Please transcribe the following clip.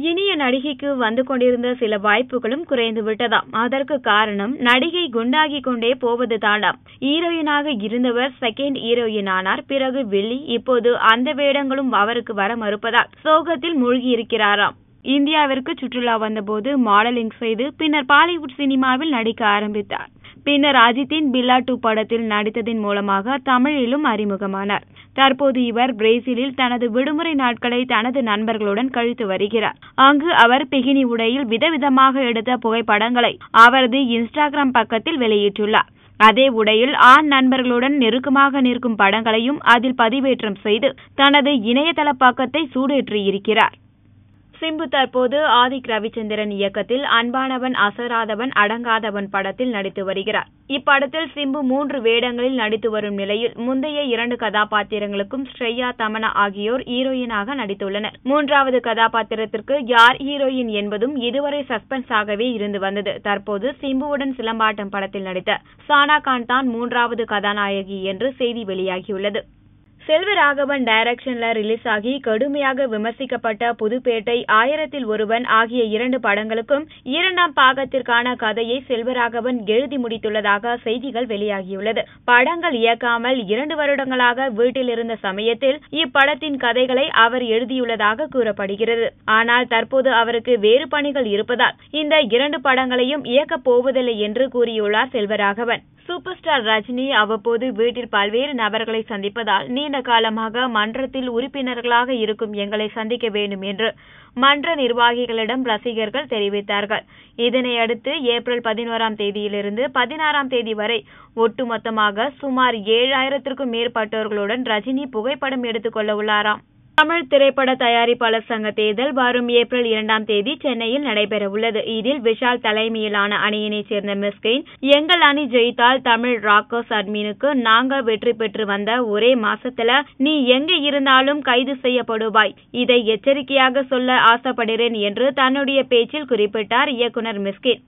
இனிய நடிகைக்கு வந்து கொண்டிருந்த சில வாய்ப்புகளும் குறைந்து விட்டதாம். அதற்கு காரணம் நடிகை குண்டாகி கொண்டே போவது தானாம். ஹீரோயினாக இருந்தவர் செகண்ட் ஹீரோயின் ஆனார். பிறகு வில்லி. இப்போது அந்த வேடங்களும் அவருக்கு வர மறுப்பதால் சோகத்தில் மூழ்கியிருக்கிறாராம். இந்தியாவிற்கு சுற்றுலா வந்தபோது மாடலிங் செய்து பின்னர் பாலிவுட் சினிமாவில் நடிக்க ஆரம்பித்தார். பின்னர் அஜித்தின் பில்லா 2 படத்தில் நடித்ததின் மூலமாக தமிழிலும் அறிமுகமானார். தற்போது இவர் பிரேசிலில் தனது விடுமுறை நாட்களை தனது நண்பர்களுடன் கழித்து வருகிறார். அங்கு அவர் பிகினி உடையில் விதவிதமாக எடுத்த புகைப்படங்களை அவரது இன்ஸ்டாகிராம் பக்கத்தில் வெளியிட்டுள்ளார். அதே உடையில் ஆண் நண்பர்களுடன் நெருக்கமாக நிற்கும் படங்களையும் அதில் பதிவேற்றம் செய்து தனது இணையதள பக்கத்தை சூடேற்றியிருக்கிறார். சிம்பு தற்போது ஆதிக் ரவிச்சந்திரன் இயக்கத்தில் அன்பானவன் அசராதவன் அடங்காதவன் படத்தில் நடித்து வருகிறார். இப்படத்தில் சிம்பு 3 வேடங்களில் நடித்து வரும் நிலையில் முந்தைய 2 கதாபாத்திரங்களுக்கும் ஸ்ரேயா தமன்னா ஆகியோர் ஹீரோயினாக நடித்துள்ளனர். 3வது கதாபாத்திரத்திற்கு யார் ஹீரோயின் என்பதும் இதுவரை சஸ்பென்ஸாகவே இருந்து வந்தது. தற்போது சிம்புவுடன் சிலம்பாட்டம் படத்தில் நடித்த சானா கான் தான் 3வது கதாநாயகி என்று செய்தி வெளியாகியுள்ளது. செல்வராகவன் டைரக்ஷன்ல ரிலீஸ் ஆகி கடுமையாக விமர்சிக்கப்பட்ட புதுப்பேட்டை, 1000ல் ஒருவன் ஆகிய 2 படங்களுக்கும் 2ஆம் பாகத்திற்கான கதையை செல்வராகவன் எழுதி முடித்துள்ளதாக செய்திகள் வெளியாகியுள்ளது. படங்கள் இயக்காமல் 2 வருடங்களாக வீட்டில் இருந்த சமயத்தில் இப்படத்தின் கதைகளை அவர் எழுதியுள்ளதாக கூறப்படுகிறது. ஆனால் தற்போது அவருக்கு வேறு பணிகள் இருப்பதால் இந்த 2 படங்களையும் இயக்கப் போவதில்லை என்று கூறியுள்ளார் செல்வராகவன். சூப்பர் ஸ்டார் ரஜினி அவ்வப்போது வீட்டில் பல்வேறு நபர்களை சந்திப்பதால் நீண்ட காலமாக மன்றத்தில் உறுப்பினர்களாக இருக்கும் எங்களை சந்திக்க வேண்டும் என்று மன்ற நிர்வாகிகளிடம் ரசிகர்கள் தெரிவித்தார்கள். இதனையடுத்து ஏப்ரல் 11ஆம் தேதியிலிருந்து 16ஆம் தேதி வரை ஒட்டுமொத்தமாக சுமார் 7000க்கும் மேற்பட்டோர்களுடன் ரஜினி புகைப்படம் எடுத்துக் கொள்ள உள்ளாராம். தமிழ் திரைப்பட தயாரிப்பாளர் சங்க தேர்தல் வரும் ஏப்ரல் 2ஆம் தேதி சென்னையில் நடைபெறவுள்ளது. இதில் விஷால் தலைமையிலான அணியினைச் சேர்ந்த மிஸ்கின், எங்கள் அணி ஜெயித்தால் தமிழ் ராக்கர்ஸ் அட்மினுக்கு நாங்க வெற்றி பெற்று வந்த ஒரே மாசத்துல நீ எங்க இருந்தாலும் கைது செய்யப்படுவாய், இதை எச்சரிக்கையாக சொல்ல ஆசைப்படுகிறேன் என்று தன்னுடைய பேச்சில் குறிப்பிட்டார் இயக்குனர் மிஸ்கின்.